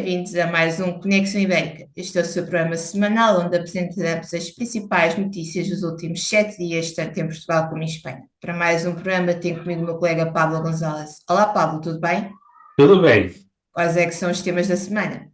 bem-vindos a mais um Conexão Ibérica. Este é o seu programa semanal onde apresentamos as principais notícias dos últimos 7 dias, tanto em Portugal como em Espanha. Para mais um programa, tenho comigo o meu colega Pablo González. Olá, Pablo, tudo bem? Todo bien. Quais é que são os temas da semana?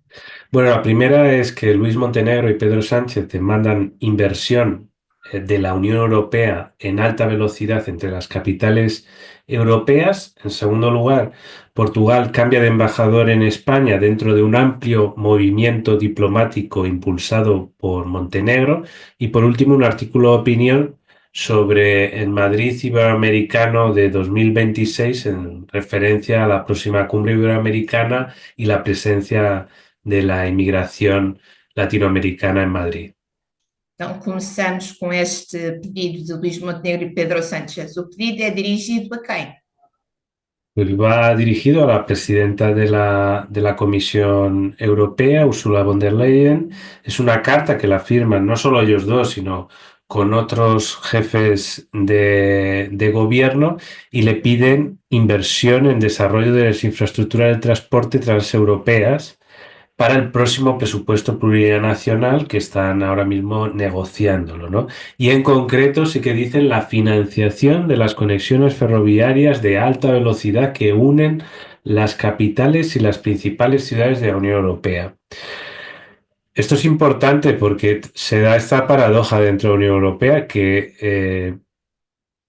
Bueno, la primera es que Luis Montenegro y Pedro Sánchez demandan inversión de la Unión Europea en alta velocidad entre las capitales europeas. En segundo lugar, Portugal cambia de embajador en España dentro de un amplio movimiento diplomático impulsado por Montenegro. Y por último, un artículo de opinión sobre el Madrid Iberoamericano de 2026 en referencia a la próxima cumbre iberoamericana y la presencia de la inmigración latinoamericana en Madrid. Então, começamos com este pedido de Luís Montenegro e Pedro Sánchez. O pedido é dirigido a quem? Pues va dirigido a la presidenta de la Comisión Europea, Ursula von der Leyen. Es una carta que la firman no solo ellos dos, sino con otros jefes de gobierno y le piden inversión en desarrollo de las infraestructuras de transporte transeuropeas para el próximo presupuesto plurianual que están ahora mismo negociándolo, ¿no? Y en concreto sí que dicen la financiación de las conexiones ferroviarias de alta velocidad que unen las capitales y las principales ciudades de la Unión Europea. Esto es importante porque se da esta paradoja dentro de la Unión Europea que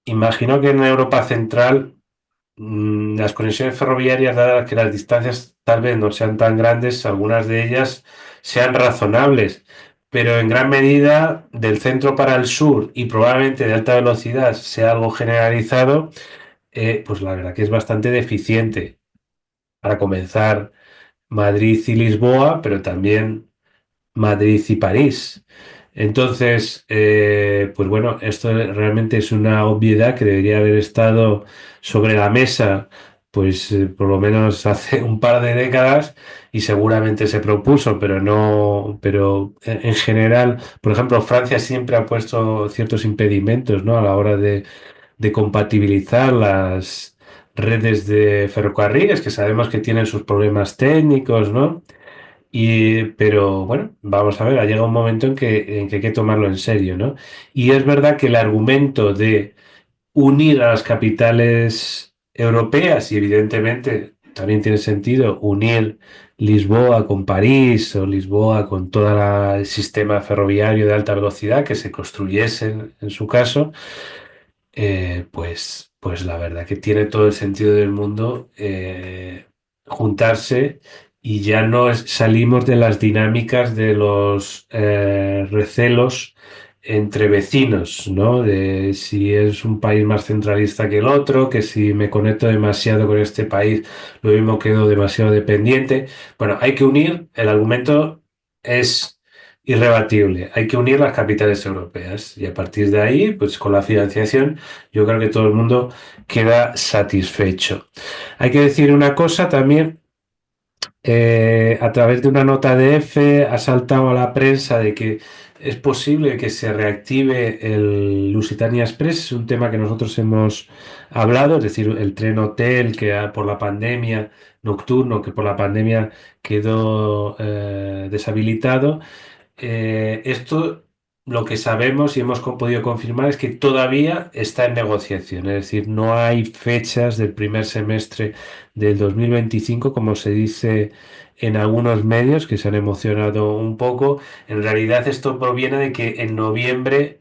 imagino que en Europa Central las conexiones ferroviarias, dadas que las distancias tal vez no sean tan grandes, algunas de ellas sean razonables, pero en gran medida del centro para el sur y probablemente de alta velocidad sea algo generalizado, pues la verdad que es bastante deficiente. Para comenzar, Madrid y Lisboa, pero también Madrid y París. Entonces, pues bueno, esto realmente es una obviedad que debería haber estado sobre la mesa, pues por lo menos hace un par de décadas y seguramente se propuso, pero no, pero en general, por ejemplo, Francia siempre ha puesto ciertos impedimentos, ¿no? A la hora de compatibilizar las redes de ferrocarriles, que sabemos que tienen sus problemas técnicos, ¿no? Pero bueno, vamos a ver, ha llegado un momento en que hay que tomarlo en serio, ¿no? Y es verdad que el argumento de unir a las capitales europeas, y evidentemente también tiene sentido unir Lisboa con París o Lisboa con todo el sistema ferroviario de alta velocidad que se construyese en su caso, pues la verdad que tiene todo el sentido del mundo juntarse y ya no salimos de las dinámicas de los recelos entre vecinos, ¿no? De si es un país más centralista que el otro, que si me conecto demasiado con este país, lo mismo quedo demasiado dependiente. Bueno, hay que unir, el argumento es irrebatible, hay que unir las capitales europeas y a partir de ahí, pues con la financiación, yo creo que todo el mundo queda satisfecho. Hay que decir una cosa también, a través de una nota de F ha saltado a la prensa de que es posible que se reactive el Lusitania Express, es un tema que nosotros hemos hablado, es decir, el tren hotel que por la pandemia, nocturno, que por la pandemia quedó deshabilitado. Esto lo que sabemos y hemos podido confirmar es que todavía está en negociación, es decir, no hay fechas del primer semestre del 2025, como se dice en algunos medios que se han emocionado un poco. En realidad esto proviene de que en noviembre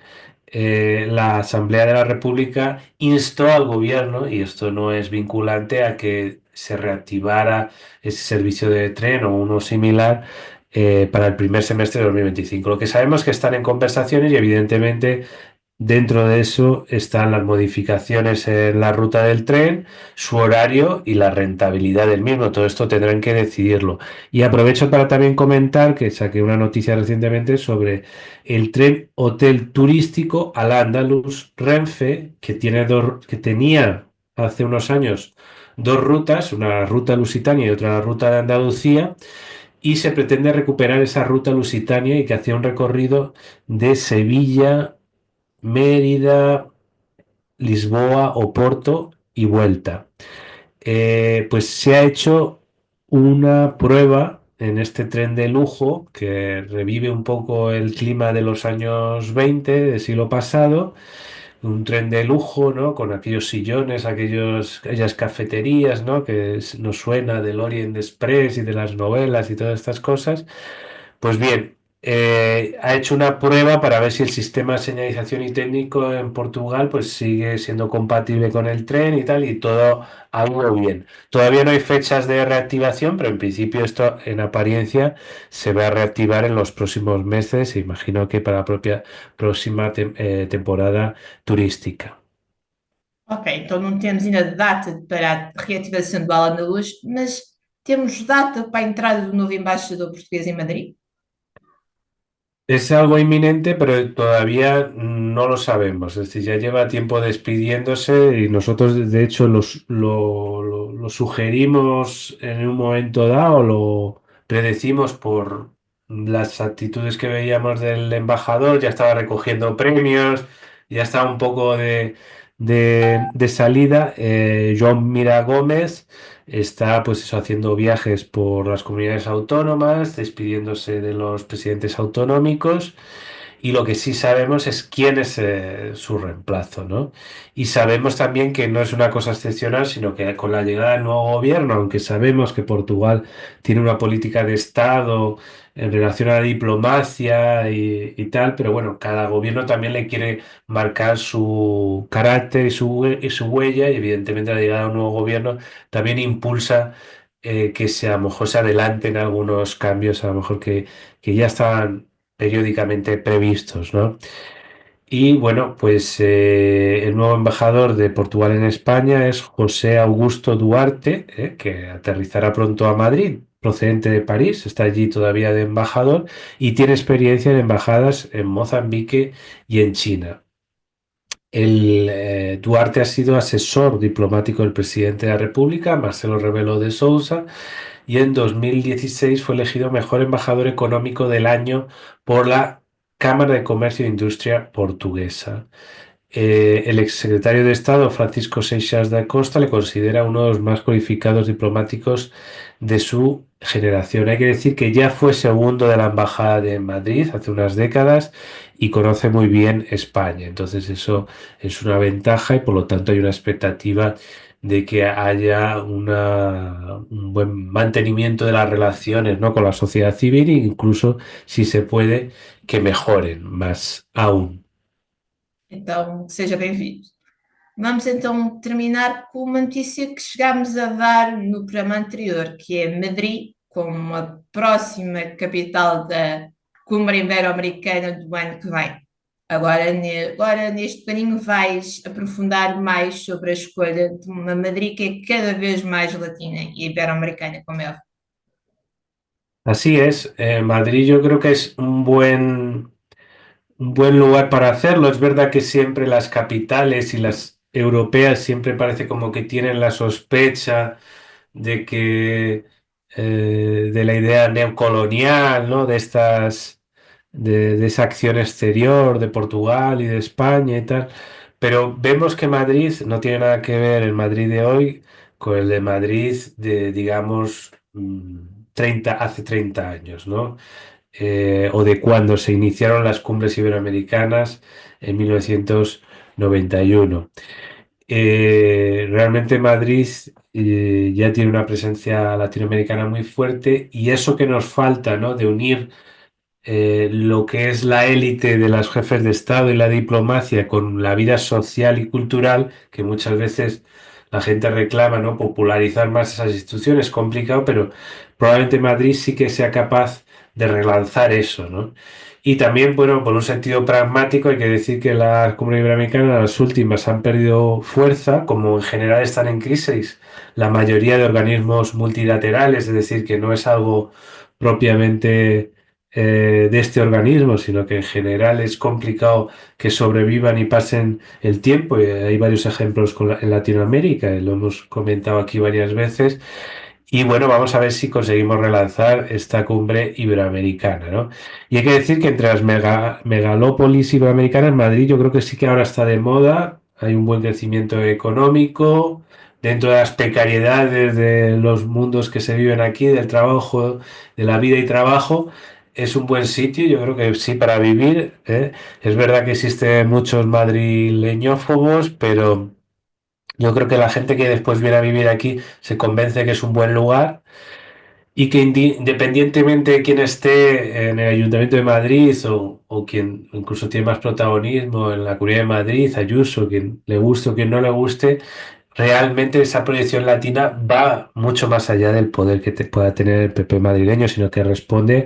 la Asamblea de la República instó al gobierno, y esto no es vinculante, a que se reactivara ese servicio de tren o uno similar para el primer semestre de 2025. Lo que sabemos es que están en conversaciones y evidentemente dentro de eso están las modificaciones en la ruta del tren, su horario y la rentabilidad del mismo. Todo esto tendrán que decidirlo. Y aprovecho para también comentar que saqué una noticia recientemente sobre el tren hotel turístico al Andaluz Renfe, que tenía hace unos años dos rutas, una ruta lusitania y otra ruta de Andalucía, y se pretende recuperar esa ruta lusitania y que hacía un recorrido de Sevilla, Mérida, Lisboa, Oporto y vuelta. Pues se ha hecho una prueba en este tren de lujo que revive un poco el clima de los años 20 del siglo pasado, un tren de lujo, ¿no? Con aquellos sillones, aquellas cafeterías, ¿no? Que nos suena del Orient Express y de las novelas y todas estas cosas. Pues bien, ha hecho una prueba para ver si el sistema de señalización y técnico en Portugal pues sigue siendo compatible con el tren y tal, y todo ha ido bien. Todavía no hay fechas de reactivación, pero en principio esto en apariencia se va a reactivar en los próximos meses, e imagino que para la propia próxima temporada turística. Ok, então não temos ainda data para a reativação do Ala na Luz, mas temos data para a entrada do novo embaixador português em Madrid? Es algo inminente, pero todavía no lo sabemos. Es decir, ya lleva tiempo despidiéndose y nosotros, de hecho, lo sugerimos en un momento dado, lo predecimos por las actitudes que veíamos del embajador. Ya estaba recogiendo premios, ya estaba un poco de salida. Joan Mira Gómez está pues eso, haciendo viajes por las comunidades autónomas, despidiéndose de los presidentes autonómicos, y lo que sí sabemos es quién es su reemplazo, ¿no? Y sabemos también que no es una cosa excepcional, sino que con la llegada del nuevo gobierno, aunque sabemos que Portugal tiene una política de Estado en relación a la diplomacia y tal, pero bueno, cada gobierno también le quiere marcar su carácter y su huella, y evidentemente la llegada de un nuevo gobierno también impulsa que a lo mejor se adelanten algunos cambios, a lo mejor que ya estaban periódicamente previstos, ¿no? Y bueno, pues el nuevo embajador de Portugal en España es José Augusto Duarte, que aterrizará pronto a Madrid, procedente de París, está allí todavía de embajador y tiene experiencia en embajadas en Mozambique y en China. Duarte ha sido asesor diplomático del presidente de la República, Marcelo Rebelo de Sousa, y en 2016 fue elegido mejor embajador económico del año por la Cámara de Comercio e Industria portuguesa. El exsecretario de Estado, Francisco Seixas da Costa, le considera uno de los más cualificados diplomáticos de su generación. Hay que decir que ya fue segundo de la Embajada de Madrid hace unas décadas y conoce muy bien España. Entonces eso es una ventaja y por lo tanto hay una expectativa de que haya un buen mantenimiento de las relaciones, ¿no?, con la sociedad civil, e incluso, si se puede, que mejoren más aún. Então, seja bem-vindo. Vamos então terminar com uma notícia que chegámos a dar no programa anterior, que é Madrid, como a próxima capital da Cumbre Ibero-Americana do ano que vem. Agora, neste paninho, vais aprofundar mais sobre a escolha de uma Madrid que é cada vez mais latina e ibero-americana, como é. Así es, Madrid yo creo que es un buen lugar para hacerlo. Es verdad que siempre las capitales y las europeas siempre parece como que tienen la sospecha de que de la idea neocolonial, ¿no? De esa acción exterior de Portugal y de España y tal. Pero vemos que Madrid no tiene nada que ver el Madrid de hoy con el de Madrid de, digamos, 30 años, ¿no? O de cuando se iniciaron las cumbres iberoamericanas en 1991. Realmente Madrid ya tiene una presencia latinoamericana muy fuerte, y eso que nos falta, ¿no?, de unir lo que es la élite de los jefes de Estado y la diplomacia con la vida social y cultural, que muchas veces la gente reclama, ¿no?, popularizar más esas instituciones, es complicado, pero probablemente Madrid sí que sea capaz de relanzar eso, ¿no? Y también, bueno, por un sentido pragmático, hay que decir que las comunidades iberoamericanas, las últimas, han perdido fuerza, como en general están en crisis la mayoría de organismos multilaterales, es decir, que no es algo propiamente de este organismo, sino que en general es complicado que sobrevivan y pasen el tiempo. Y hay varios ejemplos en Latinoamérica, y lo hemos comentado aquí varias veces. Y bueno, vamos a ver si conseguimos relanzar esta cumbre iberoamericana, ¿no? Y hay que decir que entre las megalópolis iberoamericanas, Madrid yo creo que sí que ahora está de moda, hay un buen crecimiento económico, dentro de las precariedades de los mundos que se viven aquí, del trabajo, de la vida y trabajo, es un buen sitio, yo creo que sí, para vivir, ¿eh? Es verdad que existen muchos madrileñófobos, pero yo creo que la gente que después viene a vivir aquí se convence que es un buen lugar y que independientemente de quién esté en el Ayuntamiento de Madrid o quien incluso tiene más protagonismo en la Comunidad de Madrid, Ayuso, quien le guste o quien no le guste, realmente esa proyección latina va mucho más allá del poder que pueda tener el PP madrileño, sino que responde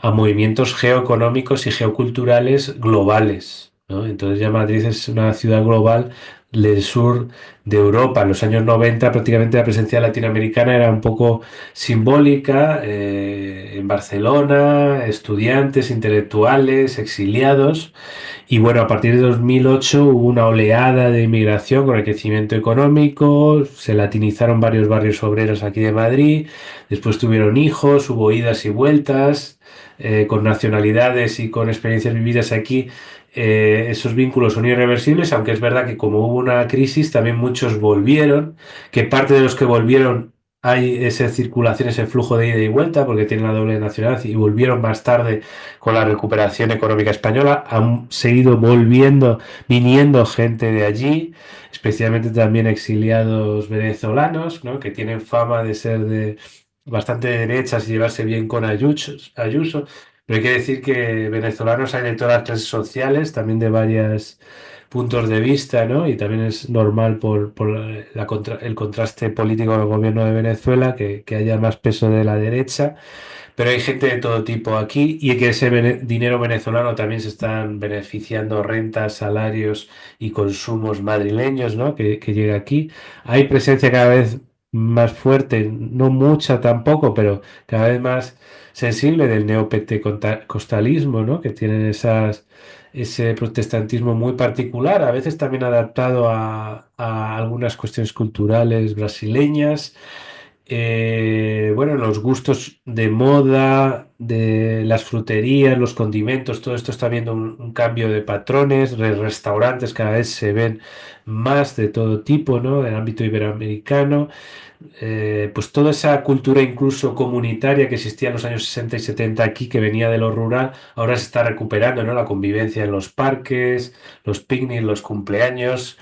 a movimientos geoeconómicos y geoculturales globales, ¿no? Entonces ya Madrid es una ciudad global del sur de Europa. En los años 90 prácticamente la presencia latinoamericana era un poco simbólica, en Barcelona, estudiantes, intelectuales, exiliados. Y bueno, a partir de 2008 hubo una oleada de inmigración con el crecimiento económico, se latinizaron varios barrios obreros aquí de Madrid, después tuvieron hijos, hubo idas y vueltas, con nacionalidades y con experiencias vividas aquí. Esos vínculos son irreversibles, aunque es verdad que como hubo una crisis, también muchos volvieron, que parte de los que volvieron hay esa circulación, ese flujo de ida y vuelta, porque tienen la doble nacionalidad y volvieron más tarde con la recuperación económica española, han seguido volviendo, viniendo gente de allí, especialmente también exiliados venezolanos, ¿no? Que tienen fama de ser de bastante derechas y llevarse bien con Ayuso. Pero hay que decir que venezolanos hay de todas las clases sociales, también de varios puntos de vista, ¿no? Y también es normal por el contraste político del gobierno de Venezuela que haya más peso de la derecha. Pero hay gente de todo tipo aquí y que ese dinero venezolano también se están beneficiando rentas, salarios y consumos madrileños, ¿no? Que llega aquí. Hay presencia cada vez más fuerte, no mucha tampoco, pero cada vez más sensible del neopentecostalismo, ¿no? Que tienen ese protestantismo muy particular, a veces también adaptado a algunas cuestiones culturales brasileñas. Bueno, los gustos de moda, de las fruterías, los condimentos, todo esto está viendo un cambio de patrones, restaurantes cada vez se ven más de todo tipo, ¿no? En el ámbito iberoamericano, pues toda esa cultura incluso comunitaria que existía en los años 60 y 70 aquí, que venía de lo rural, ahora se está recuperando, ¿no? La convivencia en los parques, los picnics, los cumpleaños.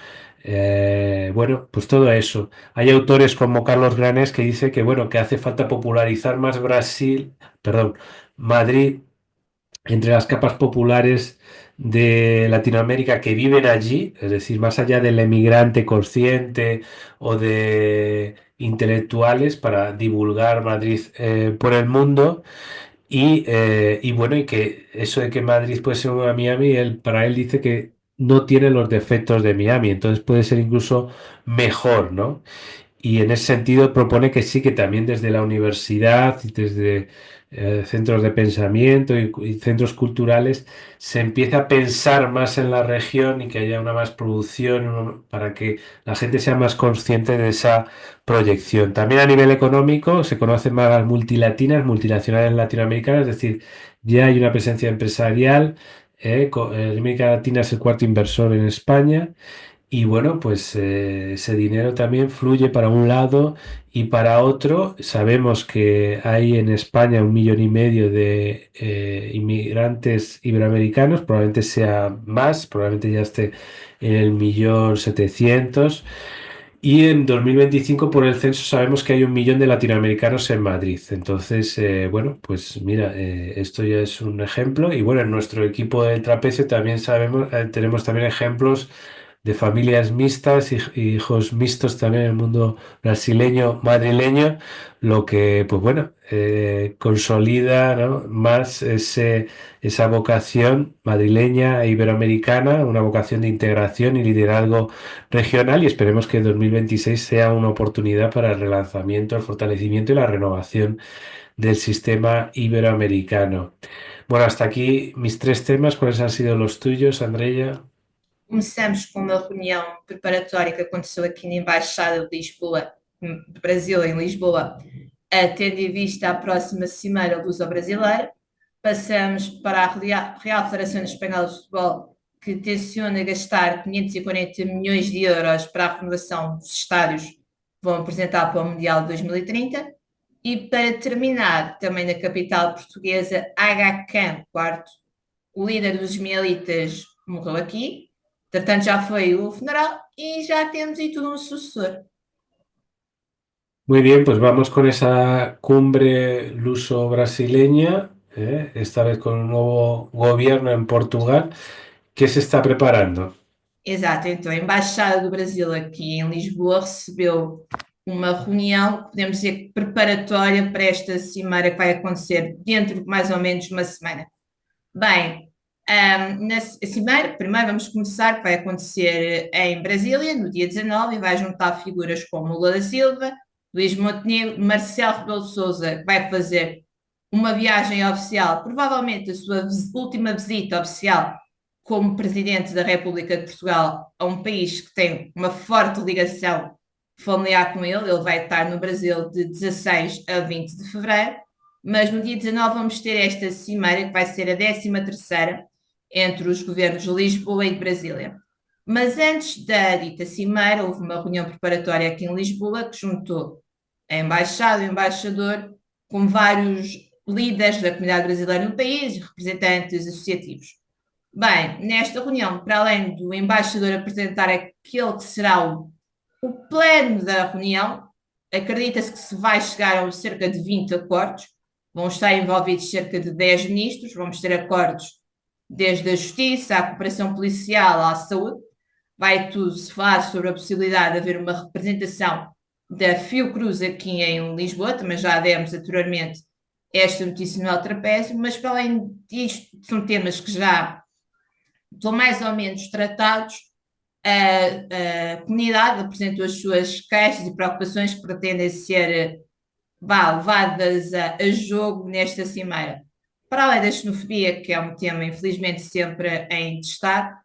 Bueno, pues todo eso. Hay autores como Carlos Granés que dice que bueno, que hace falta popularizar más Madrid entre las capas populares de Latinoamérica que viven allí, es decir, más allá del emigrante consciente o de intelectuales para divulgar Madrid por el mundo y bueno, y que eso de que Madrid puede ser una Miami, para él dice que no tiene los defectos de Miami, entonces puede ser incluso mejor, ¿no? Y en ese sentido propone que sí, que también desde la universidad y desde centros de pensamiento y centros culturales se empieza a pensar más en la región y que haya una más producción para que la gente sea más consciente de esa proyección. También a nivel económico se conocen más las multilatinas, multinacionales latinoamericanas, es decir, ya hay una presencia empresarial. América Latina es el cuarto inversor en España y bueno, pues ese dinero también fluye para un lado y para otro. Sabemos que hay en España 1,5 millones de inmigrantes iberoamericanos, probablemente sea más, probablemente ya esté en el 1,700,000. Y en 2025 por el censo sabemos que hay 1 millón de latinoamericanos en Madrid. Entonces, bueno, pues mira, esto ya es un ejemplo. Y bueno, en nuestro equipo del trapecio también tenemos también ejemplos de familias mixtas y hijos mixtos también en el mundo brasileño, madrileño, lo que, pues bueno, consolida, ¿no? Más esa vocación madrileña e iberoamericana, una vocación de integración y liderazgo regional y esperemos que 2026 sea una oportunidad para el relanzamiento, el fortalecimiento y la renovación del sistema iberoamericano. Bueno, hasta aquí mis tres temas. ¿Cuáles han sido los tuyos, Andrea? Começamos com uma reunião preparatória que aconteceu aqui na Embaixada de Lisboa, do Brasil, em Lisboa, tendo em vista a próxima Cimeira Luso-Brasileira. Passamos para a Real Federação Espanhola de Futebol, que tenciona gastar 540 milhões de euros para a renovação dos estádios vão apresentar para o Mundial de 2030. E para terminar, também na capital portuguesa, Aga Khan, quarto, o líder dos ismaelitas, morreu aqui. Portanto, já foi o funeral e já temos aí tudo um sucessor. Muy bien, pues vamos con esa cumbre luso-brasileña, esta vez con un nuevo gobierno en Portugal. ¿Qué se está preparando? Exato, então a Embaixada do Brasil aqui em Lisboa recebeu uma reunião, podemos dizer, preparatória para esta cimeira que vai acontecer dentro de mais ou menos uma semana. Bem, na cimeira, primeiro vamos começar, que vai acontecer em Brasília, no dia 19, e vai juntar figuras como Lula da Silva, Luís Montenegro, Marcelo Rebelo de Sousa, que vai fazer uma viagem oficial, provavelmente a sua última visita oficial como presidente da República de Portugal a um país que tem uma forte ligação familiar com ele. Ele vai estar no Brasil de 16 a 20 de fevereiro, mas no dia 19 vamos ter esta cimeira, que vai ser a 13ª entre os governos de Lisboa e de Brasília. Mas antes da dita cimeira, houve uma reunião preparatória aqui em Lisboa que juntou a embaixada e o embaixador com vários líderes da comunidade brasileira no país e representantes associativos. Bem, nesta reunião, para além do embaixador apresentar aquele que será o plano da reunião, acredita-se que se vai chegar a cerca de 20 acordos, vão estar envolvidos cerca de 10 ministros, vamos ter acordos desde a justiça, à cooperação policial, à saúde, vai tudo se falar sobre a possibilidade de haver uma representação da Fiocruz aqui em Lisboa, também já demos anteriormente esta notícia no Altrapézio, mas para além disto, são temas que já estão mais ou menos tratados. A comunidade apresentou as suas queixas e preocupações que pretendem ser levadas a jogo nesta cimeira. Para além da xenofobia, que é um tema infelizmente sempre em destaque,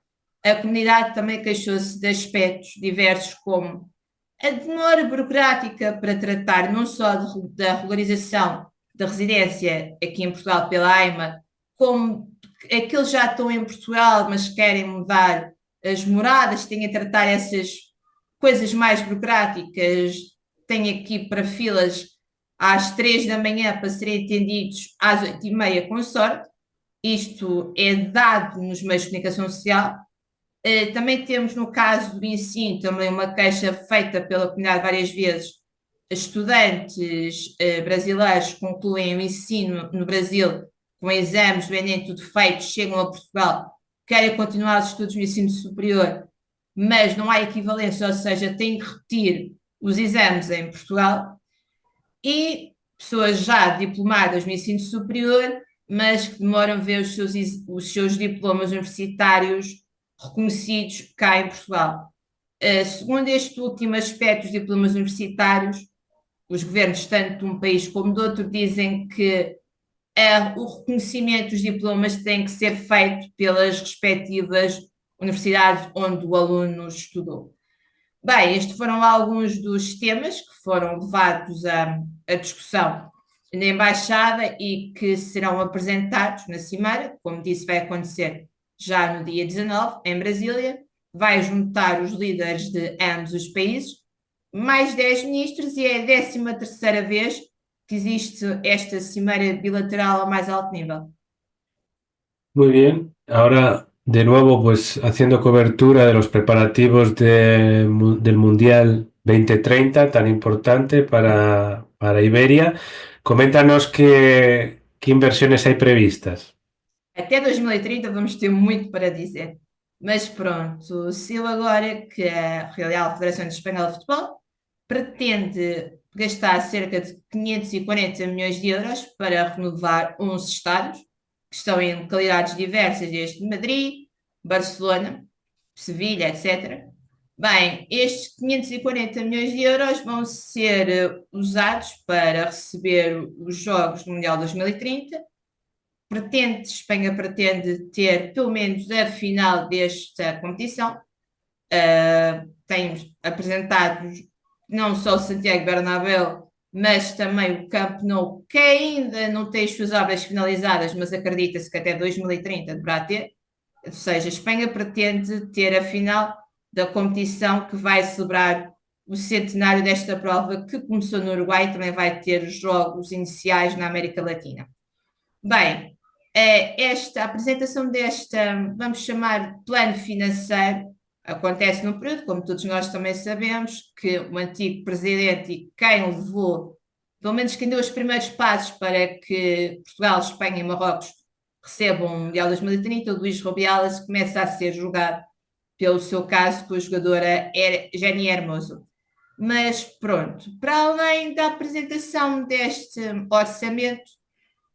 a comunidade também queixou-se de aspectos diversos como a demora burocrática para tratar não só da regularização da residência aqui em Portugal pela AIMA, como aqueles já estão em Portugal, mas querem mudar as moradas, têm a tratar essas coisas mais burocráticas, têm aqui para filas às 3 da manhã para serem atendidos às 8h30 com sorte. Isto é dado nos meios de comunicação social. Também temos no caso do ensino também uma queixa feita pela comunidade várias vezes. Estudantes brasileiros que concluem o ensino no Brasil com exames do Enem tudo feitos, chegam a Portugal, querem continuar os estudos no ensino superior, mas não há equivalência, ou seja, têm que repetir os exames em Portugal. E pessoas já diplomadas no ensino superior, mas que demoram a ver os seus diplomas universitários reconhecidos cá em Portugal. Segundo este último aspecto, os diplomas universitários, os governos, tanto de um país como de outro, dizem que o reconhecimento dos diplomas tem que ser feito pelas respectivas universidades onde o aluno estudou. Bem, estes foram alguns dos temas que foram levados à discussão na Embaixada e que serão apresentados na Cimeira. Como disse, vai acontecer já no dia 19, em Brasília. Vai juntar os líderes de ambos os países, mais 10 ministros, e é a 13ª vez que existe esta cimeira bilateral ao mais alto nível. Muy bien, ahora de nuevo pues haciendo cobertura de los preparativos del Mundial 2030, tan importante para Iberia. Coméntanos qué inversiones hay previstas. Até 2030 vamos ter muito para dizer. Mas pronto, saiu agora que a Real Federação Espanhola de Futebol pretende gastar cerca de 540 milhões de euros para renovar 11 estádios, que estão em localidades diversas, desde Madrid, Barcelona, Sevilha, etc. Bem, estes 540 milhões de euros vão ser usados para receber os Jogos do Mundial 2030. Espanha pretende ter pelo menos a final desta competição. Tem apresentados não só o Santiago Bernabéu, mas também o Camp Nou, que ainda não tem as suas obras finalizadas, mas acredita-se que até 2030 deverá ter. Ou seja, a Espanha pretende ter a final da competição que vai celebrar o centenário desta prova, que começou no Uruguai, também vai ter os jogos iniciais na América Latina. Bem, a apresentação desta, vamos chamar, plano financeiro, acontece num período, como todos nós também sabemos, que o antigo presidente e quem levou, pelo menos quem deu os primeiros passos para que Portugal, Espanha e Marrocos recebam o Mundial 2030, o Luís Rubiales, começa a ser julgado pelo seu caso com a jogadora Jenny Hermoso. Mas pronto, para além da apresentação deste orçamento,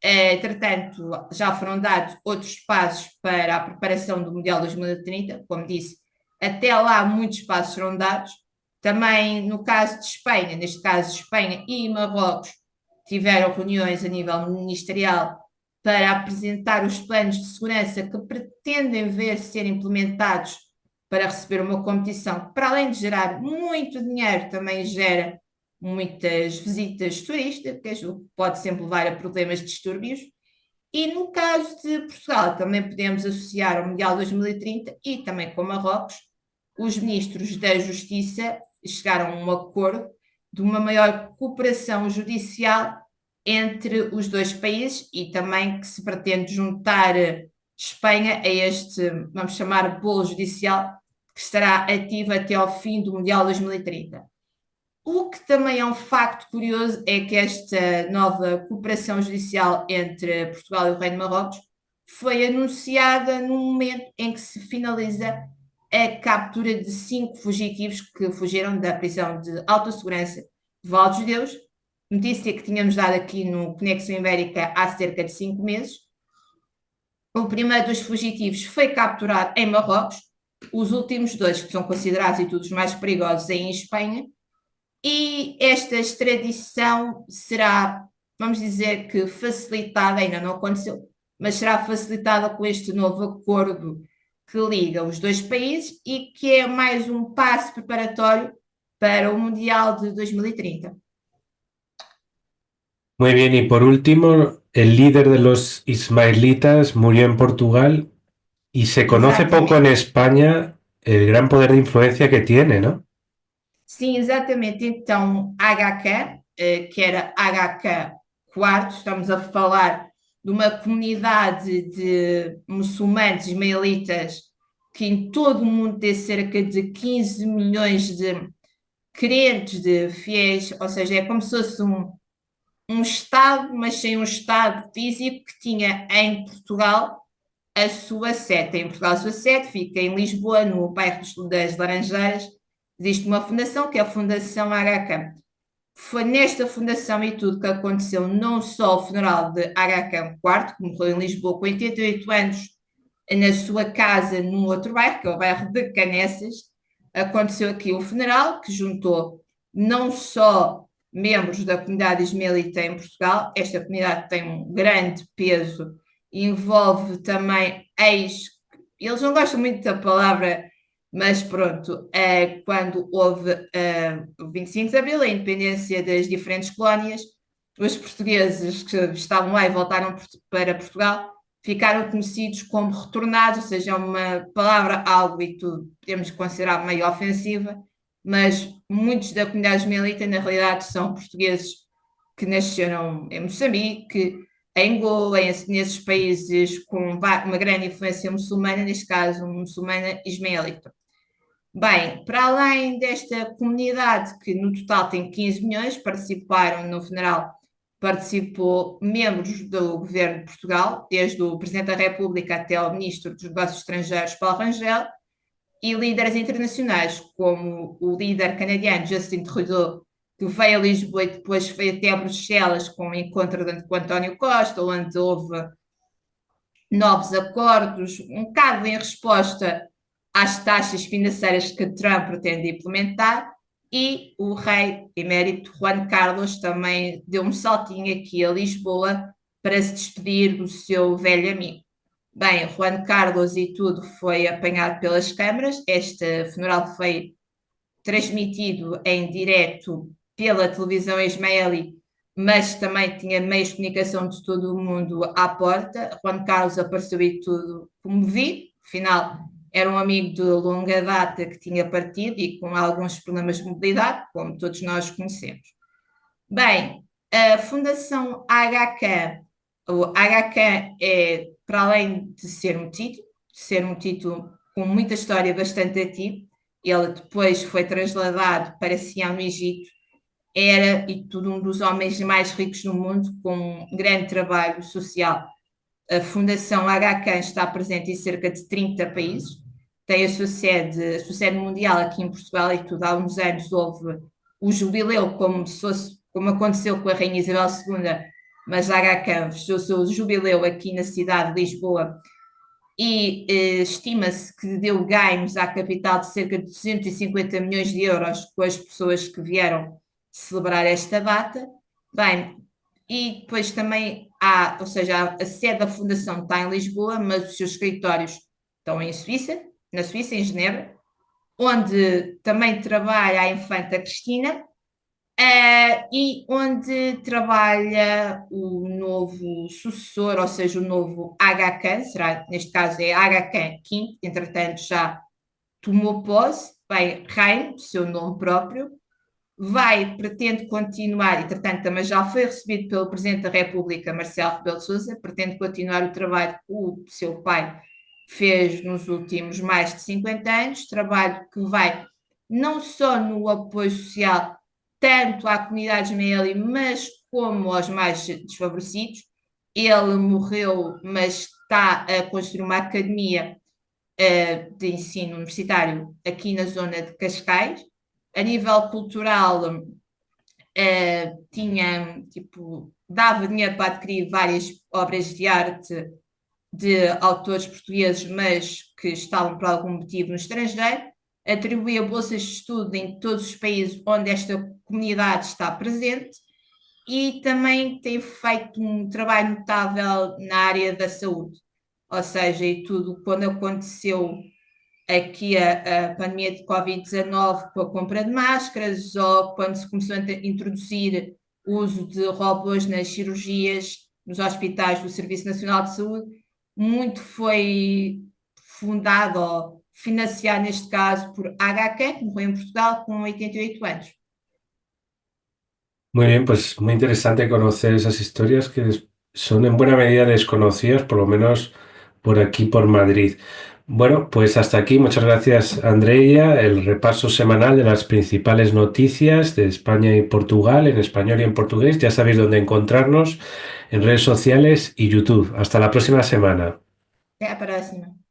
entretanto, já foram dados outros passos para a preparação do Mundial 2030, como disse, até lá muitos passos serão dados. Também no caso de Espanha, neste caso Espanha e Marrocos, tiveram reuniões a nível ministerial para apresentar os planos de segurança que pretendem ver ser implementados para receber uma competição que, para além de gerar muito dinheiro, também gera muitas visitas turísticas, o que pode sempre levar a problemas de distúrbios. E no caso de Portugal, também podemos associar ao Mundial 2030 e também com Marrocos, os ministros da Justiça chegaram a um acordo de uma maior cooperação judicial entre os dois países e também que se pretende juntar Espanha a este, vamos chamar, bolo judicial que estará ativo até ao fim do Mundial 2030. O que também é um facto curioso é que esta nova cooperação judicial entre Portugal e o Reino de Marrocos foi anunciada no momento em que se finaliza a captura de 5 fugitivos que fugiram da prisão de alta segurança de Val dos Judeus, notícia que tínhamos dado aqui no Conexão Ibérica há cerca de 5 meses. O primeiro dos fugitivos foi capturado em Marrocos, os últimos dois, que são considerados e todos os mais perigosos, em Espanha, e esta extradição será, vamos dizer que facilitada, ainda não aconteceu, mas será facilitada com este novo acordo que liga os dois países e que é mais um passo preparatório para o Mundial de 2030. Muy bien, y por último, el líder de los ismaelitas murió en Portugal y se conoce poco en España el gran poder de influencia que tiene, ¿no? Sim, exatamente. Então, HK, que era HK IV, estamos a falar de uma comunidade de muçulmanos ismaelitas que em todo o mundo tem cerca de 15 milhões de crentes, de fiéis, ou seja, é como se fosse um Estado, mas sem um Estado físico, que tinha em Portugal a sua sede. Em Portugal a sua sede fica em Lisboa, no bairro das Laranjeiras. Existe uma fundação, que é a Fundação HK. Foi nesta fundação e tudo que aconteceu não só o funeral de HK IV, que morreu em Lisboa com 88 anos, na sua casa num outro bairro, que é o bairro de Canessas. Aconteceu aqui o funeral, que juntou não só membros da comunidade ismaelita em Portugal, esta comunidade tem um grande peso, envolve também eles não gostam muito da palavra, mas pronto, quando houve o 25 de Abril, a independência das diferentes colónias, os portugueses que estavam lá e voltaram para Portugal ficaram conhecidos como retornados, ou seja, é uma palavra algo e tudo podemos considerar meio ofensiva, mas muitos da comunidade ismaelita na realidade são portugueses que nasceram em Moçambique, em Angola, nesses países com uma grande influência muçulmana, neste caso muçulmana ismaelita. Bem, para além desta comunidade, que no total tem 15 milhões, participaram no funeral, participou membros do governo de Portugal, desde o Presidente da República até o Ministro dos Negócios Estrangeiros, Paulo Rangel, e líderes internacionais, como o líder canadiano Justin Trudeau, que veio a Lisboa e depois foi até Bruxelas com o encontro com António Costa, onde houve novos acordos, um bocado em resposta às taxas financeiras que Trump pretende implementar, e o rei emérito Juan Carlos também deu um saltinho aqui a Lisboa para se despedir do seu velho amigo. Bem, Juan Carlos e tudo foi apanhado pelas câmaras. Este funeral foi transmitido em direto pela televisão ismaeli, mas também tinha meios de comunicação de todo o mundo à porta. Juan Carlos apareceu e tudo comovido, afinal era um amigo de longa data que tinha partido e com alguns problemas de mobilidade, como todos nós conhecemos. Bem, a Fundação HK, o HK é, para além de ser um título com muita história bastante ativo, ele depois foi trasladado para Sião, no Egito, era e tudo um dos homens mais ricos do mundo, com um grande trabalho social. A Fundação HK está presente em cerca de 30 países, tem a sua sede mundial aqui em Portugal e tudo. Há uns anos houve o jubileu, como aconteceu com a Rainha Isabel II, mas a HK fechou o seu jubileu aqui na cidade de Lisboa e estima-se que deu ganhos à capital de cerca de 250 milhões de euros com as pessoas que vieram celebrar esta data. Bem, e depois também há, ou seja, a sede da Fundação está em Lisboa, mas os seus escritórios estão em Suíça, na Suíça, em Genebra, onde também trabalha a Infanta Cristina, e onde trabalha o novo sucessor, ou seja, o novo Aga Khan, será, neste caso é Aga Khan V, entretanto já tomou posse, vai Reino, seu nome próprio, pretende continuar, entretanto também já foi recebido pelo Presidente da República, Marcelo Rebelo de Sousa, pretende continuar o trabalho que o seu pai fez nos últimos mais de 50 anos, trabalho que vai não só no apoio social, tanto à comunidade ismaeli, mas como aos mais desfavorecidos. Ele morreu, mas está a construir uma academia de ensino universitário aqui na zona de Cascais. A nível cultural, dava dinheiro para adquirir várias obras de arte de autores portugueses, mas que estavam por algum motivo no estrangeiro, atribuía bolsas de estudo em todos os países onde esta comunidade está presente e também tem feito um trabalho notável na área da saúde. Ou seja, e tudo quando aconteceu aqui a pandemia de Covid-19 com a compra de máscaras ou quando se começou a introduzir o uso de robôs nas cirurgias nos hospitais do Serviço Nacional de Saúde, muito foi fundado ou financiado, neste caso, por HK, que morreu em Portugal com 88 anos. Muy bien, pues muy interesante conocer esas historias que son en buena medida desconocidas, por lo menos por aquí, por Madrid. Bueno, pues hasta aquí. Muchas gracias, Andreia. El repaso semanal de las principales noticias de España y Portugal, en español y en portugués. Ya sabéis dónde encontrarnos en redes sociales y YouTube. Hasta la próxima semana. Até a próxima.